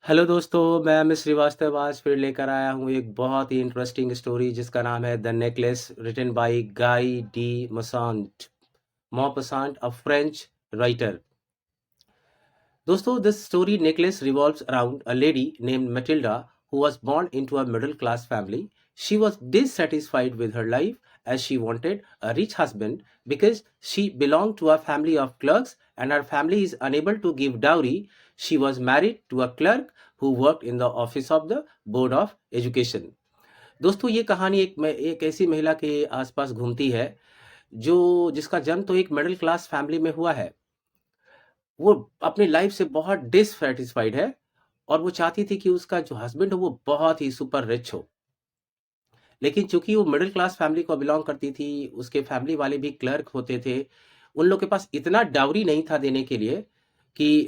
Hello दोस्तों, मैं अमित श्रीवास्तव आज फिर लेकर आया हूँ एक बहुत ही इंटरेस्टिंग स्टोरी जिसका नाम है द नेकलेस रिटन बाय गाई डी मॉसांट मॉपसांट अ फ्रेंच राइटर। दोस्तों, this story necklace revolves around a lady named Matilda who was born into a middle class family. She was dissatisfied with her life as she wanted a rich husband because she belonged to a family of clerks and her family is unable to give dowry. She was married to a clerk who worked in the office of the Board of Education. दोस्तों, ये कहानी एक ऐसी महिला के आसपास घूमती है जो जिसका जन्म तो एक मिडिल क्लास फैमिली में हुआ है। वो अपनी लाइफ से बहुत डिससैटिस्फाइड है और वो चाहती थी कि उसका जो हस्बैंड हो वो बहुत ही सुपर रिच हो। लेकिन चूंकि वो मिडिल क्लास फैमिली को बिलोंग करती थी, उसके फैमिली वाले भी क्लर्क होते थे, उन लोग के पास इतना डाउरी नहीं था देने के लिए कि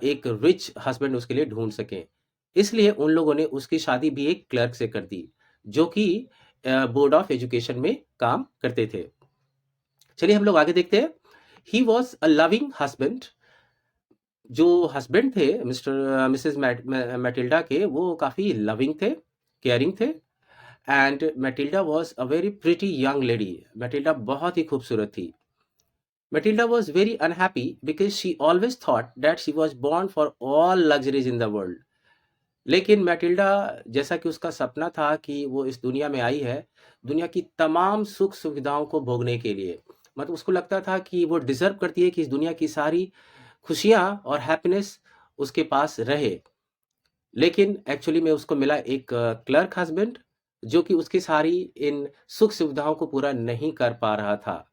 एक रिच हस्बैंड उसके लिए ढूंढ सके। इसलिए उन लोगों ने उसकी शादी भी एक क्लर्क से कर दी, जो कि बोर्ड ऑफ एजुकेशन में काम करते थे। चलिए हम लोग आगे देखते हैं। He was a loving husband. जो हस्बैंड थे मिस्टर मिसेस मैटिल्डा के, वो काफ़ी लविंग थे, केयरिंग थे। And Matilda was a very pretty young lady. Matilda बहुत ही खूबसूरत थी। Matilda was very unhappy because she always thought that she was born for all luxuries in the world. लेकिन Matilda, जैसा कि उसका सपना था कि वो इस दुनिया में आई है दुनिया की तमाम सुख सुविधाओं को भोगने के लिए, मतलब उसको लगता था कि वो डिजर्व करती है कि इस दुनिया की सारी खुशियां और हैप्पीनेस उसके पास रहे। लेकिन एक्चुअली में उसको मिला एक क्लर्क हस्बैंड जो कि उसकी सारी इन सुख सुविधाओं को पूरा नहीं कर पा रहा था,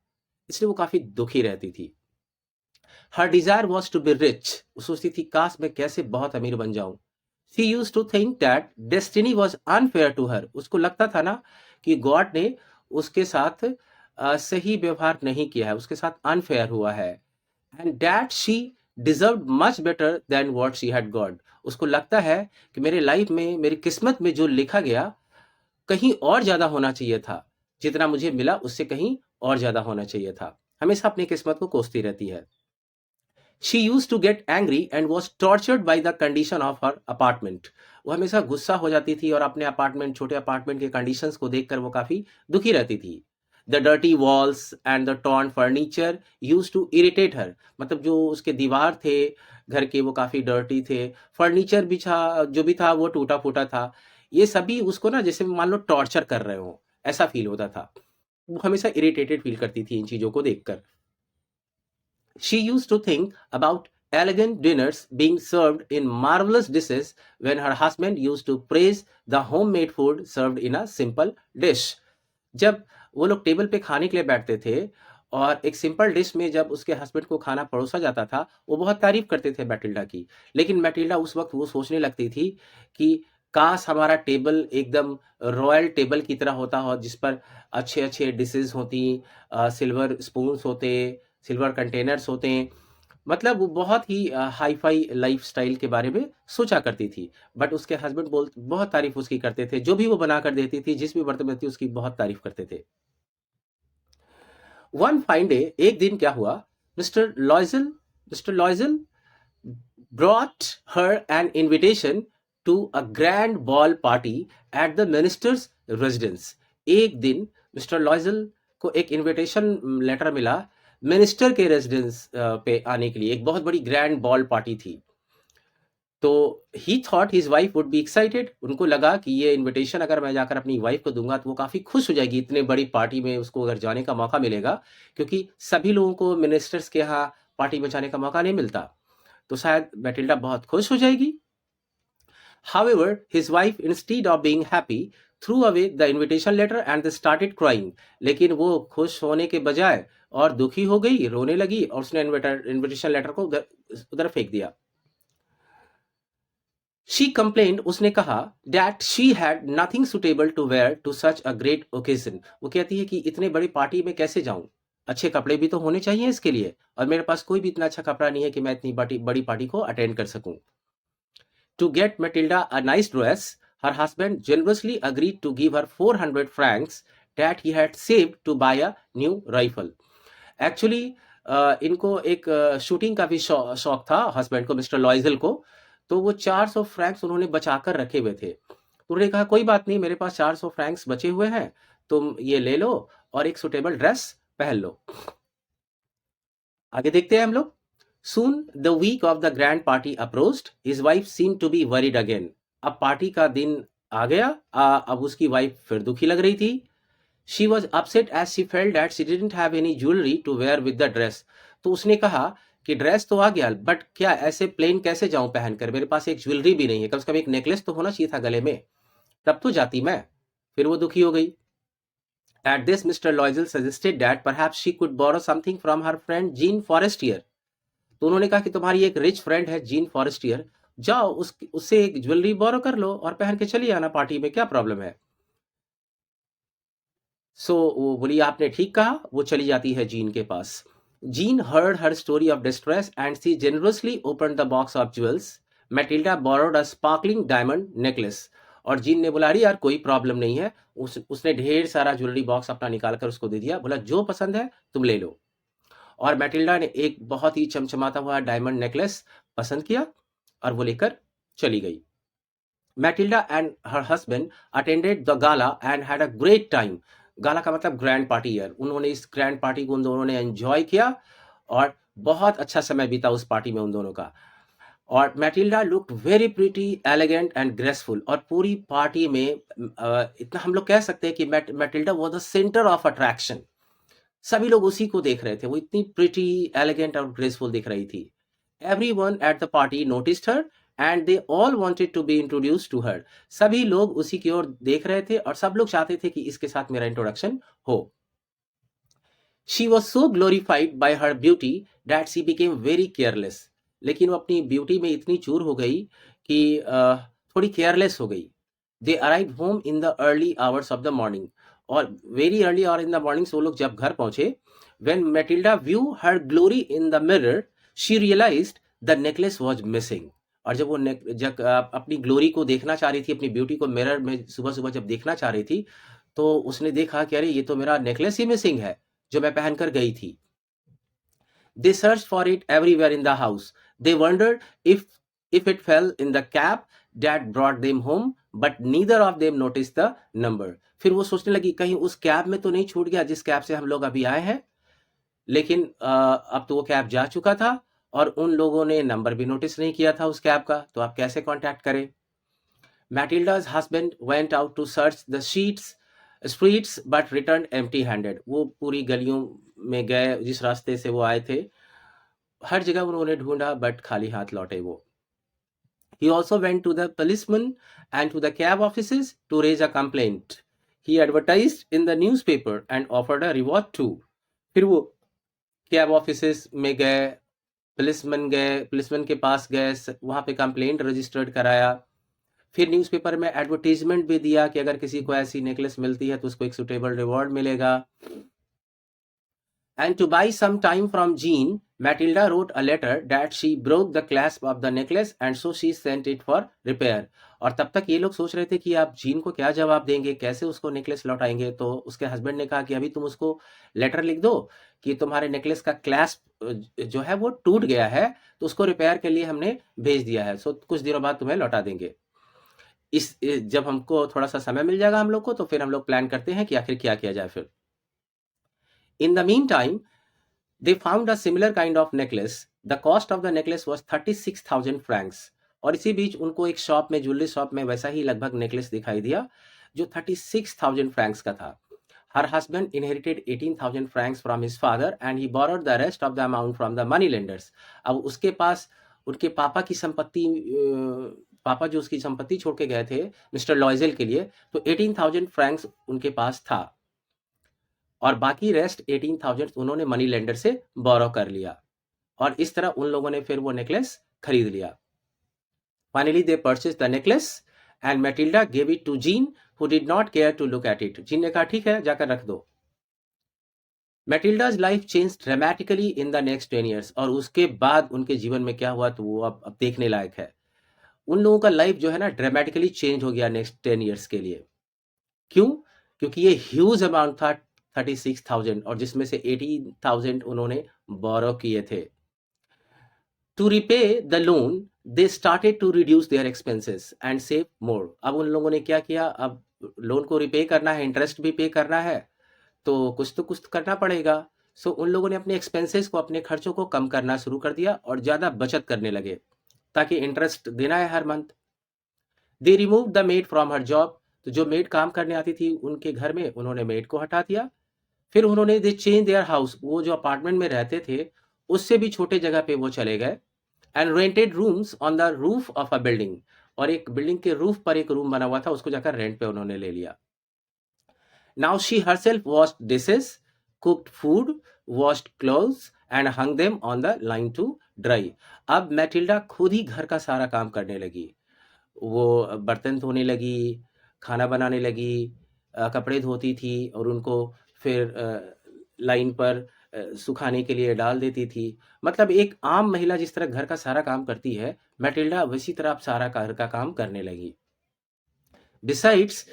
इसलिए वो काफी दुखी रहती थी। Her desire was to be rich. वो सोचती थी काश मैं कैसे बहुत अमीर बन जाऊं। She use to think that destiny was unfair to her. उसको लगता था ना कि गॉड ने उसके साथ सही व्यवहार नहीं किया है, उसके साथ अनफेयर हुआ है। And that she deserve much better than what she had got. उसको लगता है कि मेरे लाइफ में, मेरी किस्मत में जो लिखा गया कहीं और ज्यादा होना चाहिए था। जितना मुझे मिला उससे कहीं और ज्यादा होना चाहिए था। हमेशा अपनी किस्मत को कोसती रहती है। She use to get angry and was tortured by the condition of her apartment. वो हमेशा गुस्सा हो जाती थी और अपने अपार्टमेंट, छोटे अपार्टमेंट के कंडीशंस को देखकर वो काफी दुखी रहती थी। The dirty walls and the torn furniture use to irritate her. मतलब जो उसके दीवार थे घर के वो काफी डर्टी थे, फर्नीचर भी जो भी था वो टूटा फूटा था। ये सभी उसको ना जैसे मान लो टॉर्चर कर रहे हो, ऐसा फील होता था। वो हमेशा इरिटेटेड फील करती थी इन चीजों को देखकर। She used to think about elegant dinners being served in marvelous dishes when her husband used to praise the homemade food served in a simple dish. जब वो लोग टेबल पे खाने के लिए बैठते थे और एक सिंपल डिश में जब उसके हस्बैंड को खाना परोसा जाता था, वो बहुत तारीफ करते थे मैटिल्डा की। लेकिन मैटिल्डा उस वक्त वो सोचने लगती थी कि काश हमारा टेबल एकदम रॉयल टेबल की तरह होता हो, जिस पर अच्छे अच्छे डिशेज होती, सिल्वर स्पून्स होते, सिल्वर कंटेनर्स होते हैं। मतलब वो बहुत ही हाई-फाई लाइफ़स्टाइल के बारे में सोचा करती थी। बट उसके हस्बैंड बहुत तारीफ़ उसकी करते थे। जो भी वो बना कर देती थी, जिस भी बर्तन में थी उसकी बहुत तारीफ़ करते थे। वन फाइन डे, एक दिन क्या हुआ, mister Loisel mister Loisel brought her an invitation to a grand ball party at the minister's residence. एक दिन मिस्टर लॉयज़ल को एक इनविटेशन लेटर मिला मिनिस्टर के रेजिडेंस पे आने के लिए। एक बहुत बड़ी ग्रैंड बॉल पार्टी थी। तो ही thought his wife would be excited. उनको लगा कि ये इनविटेशन अगर मैं जाकर अपनी वाइफ को दूंगा तो वो काफी खुश हो जाएगी, इतने बड़ी पार्टी में उसको अगर जाने का मौका मिलेगा, क्योंकि सभी लोगों को मिनिस्टर्स के यहाँ पार्टी में जाने का मौका नहीं मिलता। तो शायद मैटिल्डा बहुत खुश हो जाएगी। However, his wife, instead of being happy, threw away the invitation letter and they started crying. लेकिन वो खुश होने के बजाय और दुखी हो गई, रोने लगी और उसने इनविटेशन लेटर को उधर उधर फेंक दिया। She complained, उसने कहा that she had nothing suitable to wear to such a great occasion. वो कहती है कि इतने बड़ी पार्टी में कैसे जाऊं, अच्छे कपड़े भी तो होने चाहिए इसके लिए, और मेरे पास कोई भी इतना अच्छा कपड़ा नहीं है कि मैं इतनी बड़ी पार्टी को अटेंड कर सकूं। To get Matilda a nice dress, her husband generously agreed to give her 400 francs that he had saved to buy a new rifle. Actually, इनको एक शूटिंग का भी शौक था हस्बैंड को, मिस्टर लॉयजल को। तो वो 400 फ्रैंक्स उन्होंने बचाकर रखे हुए थे। तो उन्होंने कहा कोई बात नहीं, मेरे पास 400 फ्रैंक्स बचे हुए हैं, तुम ये ले लो और एक सुटेबल ड्रेस पहन लो। आगे देखते हैं हम लोग। Soon the week of the grand party approached. His wife seemed to be worried again. अब पार्टी का दिन आ गया। अब उसकी वाइफ फिर दुखी लग रही थी। She was upset as she felt that she didn't have any jewelry to wear with the dress. तो उसने कहा कि ड्रेस तो आ गया, बट क्या ऐसे प्लेन कैसे जाऊं पहनकर, मेरे पास एक ज्वेलरी भी नहीं है, कम से कम एक नेकलेस तो होना चाहिए था गले में, तब तो जाती मैं। फिर वो दुखी हो गई। At this, Mr. Loisel suggested that perhaps she could borrow something from her friend Jean Forestier. तो उन्होंने कहा कि तुम्हारी एक रिच फ्रेंड है जीन फॉरेस्टियर, जाओ उससे एक ज्वेलरी बोरो कर लो और पहन के चली आना पार्टी में, क्या प्रॉब्लम है। वो बोली आपने ठीक कहा, वो चली जाती है जीन के पास। Jean heard her story of distress and she generously opened the box of jewels. Matilda borrowed a sparkling diamond necklace. और जीन ने बोला अरे यार कोई प्रॉब्लम नहीं है, उसने ढेर सारा ज्वेलरी बॉक्स अपना निकाल कर उसको दे दिया, बोला जो पसंद है तुम ले लो। और मैटिल्डा ने एक बहुत ही चमचमाता हुआ डायमंड नेकलेस पसंद किया और वो लेकर चली गई। Matilda and her husband attended the gala and had a great time. Gala का मतलब ग्रैंड पार्टी ईयर। उन्होंने इस ग्रैंड पार्टी को उन दोनों ने एंजॉय किया और बहुत अच्छा समय बीता उस पार्टी में उन दोनों का। और Matilda looked very pretty, elegant and graceful. और पूरी पार्टी में इतना हम लोग कह सकते हैं कि Matilda was the centre of attraction. सभी लोग उसी को देख रहे थे, वो इतनी प्रिटी, एलिगेंट और ग्रेसफुल दिख रही थी। Everyone at the party noticed her and they all wanted to be introduced to her. सभी लोग उसी की ओर देख रहे थे और सब लोग चाहते थे कि इसके साथ मेरा इंट्रोडक्शन हो। She was so glorified by her beauty that she became very careless. लेकिन वो अपनी ब्यूटी में इतनी चूर हो गई कि थोड़ी केयरलेस हो गई। They arrived home in the early hours of the morning. और वेरी अर्ली और इन द मॉर्निंग वो लोग जब घर पहुंचे, when Matilda viewed her glory in the mirror, she realized the necklace was missing. और जब वो जब अपनी ग्लोरी को देखना चाह रही थी, अपनी ब्यूटी को मिरर में सुबह सुबह जब देखना चाह रही थी, तो उसने देखा कि अरे ये तो मेरा नेकलेस ही मिसिंग है जो मैं पहनकर गई थी। They searched for it everywhere in the house. They wondered if it fell in the cab that brought them home, but neither of them noticed the number. फिर वो सोचने लगी कहीं उस कैब में तो नहीं छूट गया जिस कैब से हम लोग अभी आए हैं। लेकिन अब तो वो कैब जा चुका था और उन लोगों ने नंबर भी नोटिस नहीं किया था उस कैब का, तो आप कैसे कांटेक्ट करें। Matilda's husband went out to search the streets but returned empty handed. वो पूरी गलियों में गए जिस रास्ते से वो आए थे, हर जगह उन्होंने ढूंढा बट खाली हाथ लौटे वो। He also went to the policeman and to the cab offices to raise a complaint. He advertised in the newspaper and offered a reward too. फिर वो कैब ऑफिसेस में गए, पुलिसमैन के पास गए, वहां पे कंप्लेंट रजिस्टर्ड कराया, फिर न्यूज़पेपर में एडवर्टीजमेंट भी दिया कि अगर किसी को ऐसी नेकलेस मिलती है तो उसको एक सुटेबल रिवॉर्ड मिलेगा। And to buy some time from Jean, Matilda wrote a letter that she broke the clasp of the necklace and so she sent it for repair. और तब तक ये लोग सोच रहे थे कि आप जीन को क्या जवाब देंगे, कैसे उसको नेकलेस लौटाएंगे। तो उसके हस्बैंड ने कहा कि अभी तुम उसको लेटर लिख दो कि तुम्हारे नेकलेस का क्लैस्प जो है वो टूट गया है, तो उसको रिपेयर के लिए हमने भेज दिया है, सो कुछ दिनों बाद तुम्हें लौटा देंगे। जब हमको थोड़ा सा समय मिल जाएगा हम लोग को, तो फिर हम लोग प्लान करते हैं कि आखिर क्या किया जाए फिर। In the meantime, they found a similar kind of necklace. The cost of the necklace was 36,000 francs. और इसी बीच उनको एक शॉप में, ज्वेलरी शॉप में वैसा ही लगभग नेकलेस दिखाई दिया जो 36,000 francs का था। Her husband inherited 18,000 francs from his father and he borrowed the rest of the amount from the money lenders. अब उसके पास उनके पापा की संपत्ति, पापा जो उसकी संपत्ति छोड़ के गए थे मिस्टर लॉयजेल के लिए, तो 18,000 francs उनके पास था और बाकी रेस्ट 18,000 उन्होंने मनी लेंडर से बोरो कर लिया और इस तरह उन लोगों ने फिर वो नेकलेस खरीद लिया। Finally they purchase the necklace and Matilda gave it to Jean who did not care to look at it. Jean ने कहा ठीक है, जाकर रख दो। Matilda's life change dramatically in the next 10 years। और उसके बाद उनके जीवन में क्या हुआ तो वो अब देखने लायक है। उन लोगों का लाइफ जो है ना ड्रामेटिकली चेंज हो गया नेक्स्ट 10 years के लिए। क्यों? क्योंकि ये ह्यूज अमाउंट था 36,000 और जिसमें से 18,000 उन्होंने बोरो किए थे। To repay the loan they started to reduce their expenses and save more. अब उन लोगों ने क्या किया, अब लोन को रिपे करना है, इंटरेस्ट भी पे करना है, तो कुछ तो करना पड़ेगा। सो उन लोगों ने अपने एक्सपेंसेस को, अपने खर्चों को कम करना शुरू कर दिया और ज़्यादा बचत करने लगे, ताकि इंटरेस्ट देना है हर month. They remove the maid from her job. तो जो मेड काम करने आती थी उनके घर में, उन्होंने मेड को हटा दिया। फिर उन्होंने दे चेंज देयर हाउस, वो जो अपार्टमेंट में रहते थे उससे भी छोटे जगह पे वो चले गए, and rented rooms on the roof of a building. और एक बिल्डिंग के रूफ पर एक रूम बना हुआ था, उसको जाकर रेंट पे उन्होंने ले लिया। Now she herself washed dishes, cooked food, washed clothes and hung them on the line to dry। अब मैटिल्डा खुद ही घर का सारा काम करने लगी। वो बर्तन धोने लगी, खाना बनाने लगी, कपड़े धोती थी और उनको फिर लाइन पर सुखाने के लिए डाल देती थी। मतलब एक आम महिला जिस तरह घर का सारा काम करती है, मैटिल्डा वैसी तरह अब सारा घर का काम करने लगी। Besides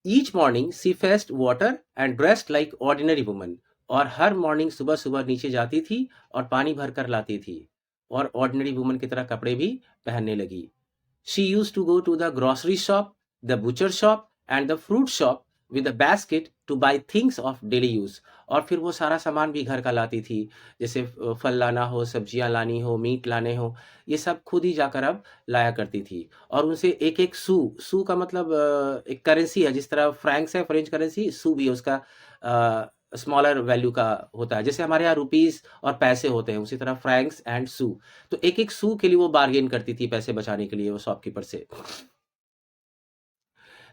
each morning she fest water and dressed like ordinary woman. और हर मॉर्निंग सुबह सुबह नीचे जाती थी और पानी भर कर लाती थी, और ऑर्डिनरी वुमन की तरह कपड़े भी पहनने लगी। She used to go to the grocery shop, the butcher shop, and the fruit shop with a basket to buy things of daily use। और फिर वो सारा सामान भी घर का लाती थी, जैसे फल लाना हो, सब्जियां लानी हो, मीट लाने हो, ये सब खुद ही जाकर अब लाया करती थी। और उनसे एक एक सू, सू का मतलब एक करेंसी है, जिस तरह फ्रैंक्स है फ्रेंच करेंसी, सू भी है उसका स्मॉलर वैल्यू का होता है। जैसे हमारे यहाँ रुपीस और पैसे होते हैं, उसी तरह फ्रैंक्स एंड सू। तो एक एक सू के लिए वो बार्गेन करती थी पैसे बचाने के लिए वो शॉपकीपर से।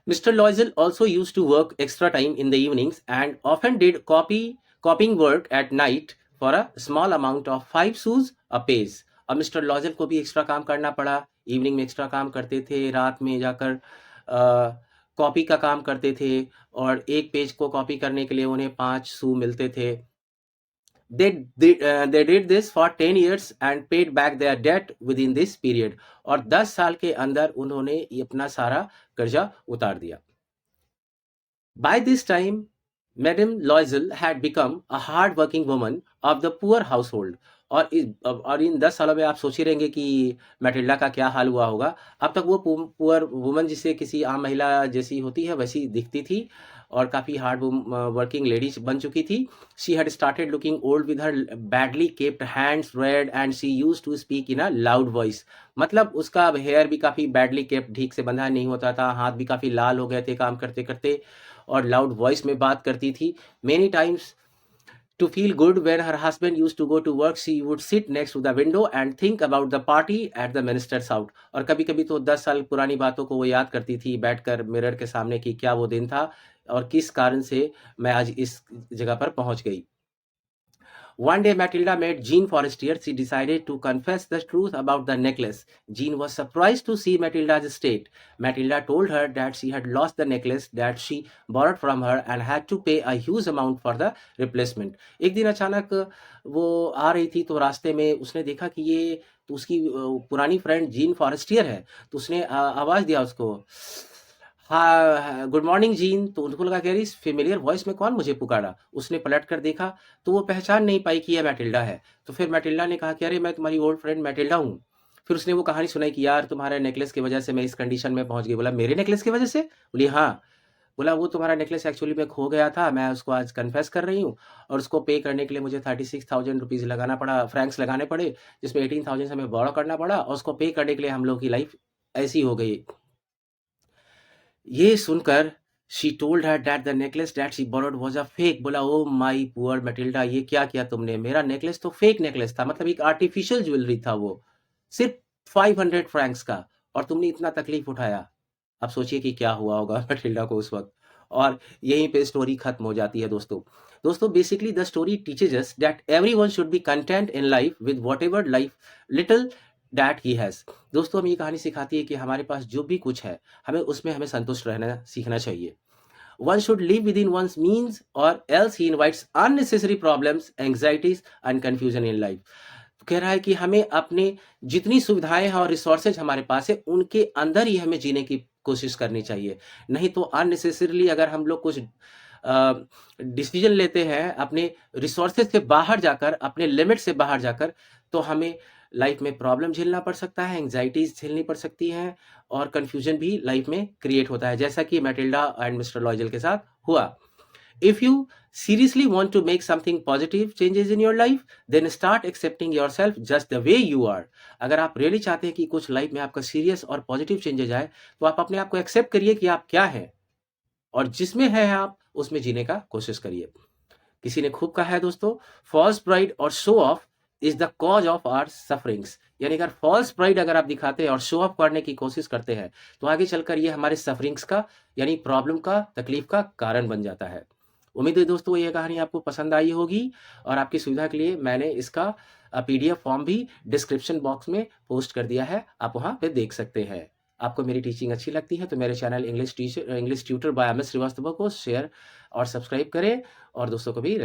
Mr. Loisel also used to work extra time in the evenings and often did copying work at night for a small amount of 5 sous a page। और मिस्टर लॉजल को भी एक्स्ट्रा काम करना पड़ा, इवनिंग में एक्स्ट्रा काम करते थे, रात में जाकर कॉपी का काम करते थे, और एक पेज को कॉपी करने के लिए उन्हें 5 सू मिलते थे। They did this for 10 years and paid back their debt within this period। और 10 साल के अंदर उन्होंने ये अपना सारा कर्जा उतार दिया। By this time, Madame Loisel had become a hard-working woman of the poor household। और इन 10 सालों में आप सोच ही रहेंगे कि मैटिल्डा का क्या हाल हुआ होगा। अब तक वो पुअर वुमन, जिसे किसी आम महिला जैसी होती है वैसी दिखती थी, और काफ़ी हार्ड वर्किंग लेडीज बन चुकी थी। She had started looking old with her badly kept hands red and she use to speak in a loud voice. मतलब उसका हेयर भी काफ़ी बैडली केप्ड, ठीक से बंधा नहीं होता था, हाथ भी काफ़ी लाल हो गए थे काम करते करते, और लाउड वॉइस में बात करती थी। Many times to feel good when her husband used to go to work, she would sit next to the window and think about the party at the minister's house। और कभी कभी तो 10 साल पुरानी बातों को वो याद करती थी बैठकर मिरर के सामने कि क्या वो दिन था और किस कारण से मैं आज इस जगह पर पहुंच गई। One day Matilda met Jean Forestier। She decided to confess the truth about the necklace। Jean was surprised to see Matilda's state। Matilda told her that she had lost the necklace that she borrowed from her and had to pay a huge amount for the replacement। एक दिन अचानक वो आ रही थी, तो रास्ते में उसने देखा कि ये तो उसकी पुरानी फ्रेंड जीन फॉरेस्टियर है। तो उसने आवाज दिया उसको, हाँ गुड मॉर्निंग जीन। तो उनको लगा कि अरे इस फेमिलियर वॉइस में कौन मुझे पुकारा। उसने पलट कर देखा तो वो पहचान नहीं पाई कि यह मैटिल्डा है। तो फिर मैटिल्डा ने कहा कि अरे मैं तुम्हारी ओल्ड फ्रेंड मैटिल्डा हूँ। फिर उसने वो कहानी सुनाई कि यार तुम्हारे नेकलेस की वजह से मैं इस कंडीशन में पहुंच गई। बोला मेरे नेकलेस की वजह से? बोली हाँ। बोला वो तुम्हारा नेकलेस एक्चुअली में खो गया था, मैं उसको आज कन्फेस कर रही हूँ, और उसको पे करने के लिए मुझे 36,000 रुपीज़ लगाना पड़ा, फ्रैंक्स लगाने पड़े, जिसमें 18,000 हमें बोरो करना पड़ा, और उसको पे करने के लिए हम लोग की लाइफ ऐसी हो गई। ये सुनकर she told her that the necklace that she borrowed was a fake. बोला ओ माय पुअर मैटिल्डा, ये क्या किया तुमने, मेरा नेकलेस तो फेक नेकलेस था, मतलब एक आर्टिफिशियल ज्वेलरी था, वो सिर्फ 500 फ्रैंक्स का, और तुमने इतना तकलीफ उठाया। अब सोचिए कि क्या हुआ होगा मैटिल्डा को उस वक्त। और यहीं पे स्टोरी खत्म हो जाती है दोस्तों basically the story teaches us that everyone should be content in life with whatever life little that he has. दोस्तों हमें ये कहानी सिखाती है कि हमारे पास जो भी कुछ है, हमें संतुष्ट रहना सीखना चाहिए। One should live within one's means or else he invites unnecessary problems, anxieties and confusion in life। तो कह रहा है कि हमें अपने जितनी सुविधाएं हैं और रिसोर्सेज हमारे पास है, उनके अंदर ही हमें जीने की कोशिश करनी चाहिए। नहीं तो अननेसेसरीली अगर हम लोग कुछ डिसीजन लेते हैं अपने रिसोर्सेज से बाहर जाकर, अपने लिमिट से बाहर जाकर, तो हमें लाइफ में प्रॉब्लम झेलना पड़ सकता है, एंग्जाइटीज झेलनी पड़ सकती हैं और कन्फ्यूजन भी लाइफ में क्रिएट होता है, जैसा कि मैटिल्डा एंड मिस्टर लॉयजल के साथ हुआ। If you seriously want to make something positive changes in your life, then start accepting yourself just the way you are. अगर आप रियली चाहते हैं कि कुछ लाइफ में आपका सीरियस और पॉजिटिव चेंजेज आए, तो आप अपने आप को एक्सेप्ट करिए कि आप क्या हैं और जिसमें है आप उसमें जीने का कोशिश करिए। किसी ने खूब कहा है दोस्तों, फॉल्स प्राइड और show off is the cause of our sufferings. यानी अगर फॉल्स प्राइड अगर आप दिखाते हैं और शो ऑफ करने की कोशिश करते हैं, तो आगे चलकर ये हमारे सफरिंग्स का यानी प्रॉब्लम का, तकलीफ का कारण बन जाता है। उम्मीद है दोस्तों ये कहानी आपको पसंद आई होगी और आपकी सुविधा के लिए मैंने इसका पीडीएफ फॉर्म भी डिस्क्रिप्शन बॉक्स में पोस्ट कर दिया है, आप वहाँ पे देख सकते हैं। आपको मेरी टीचिंग अच्छी लगती है तो मेरे channel English tutor by M S Shrivastava को शेयर और सब्सक्राइब करें और दोस्तों को भी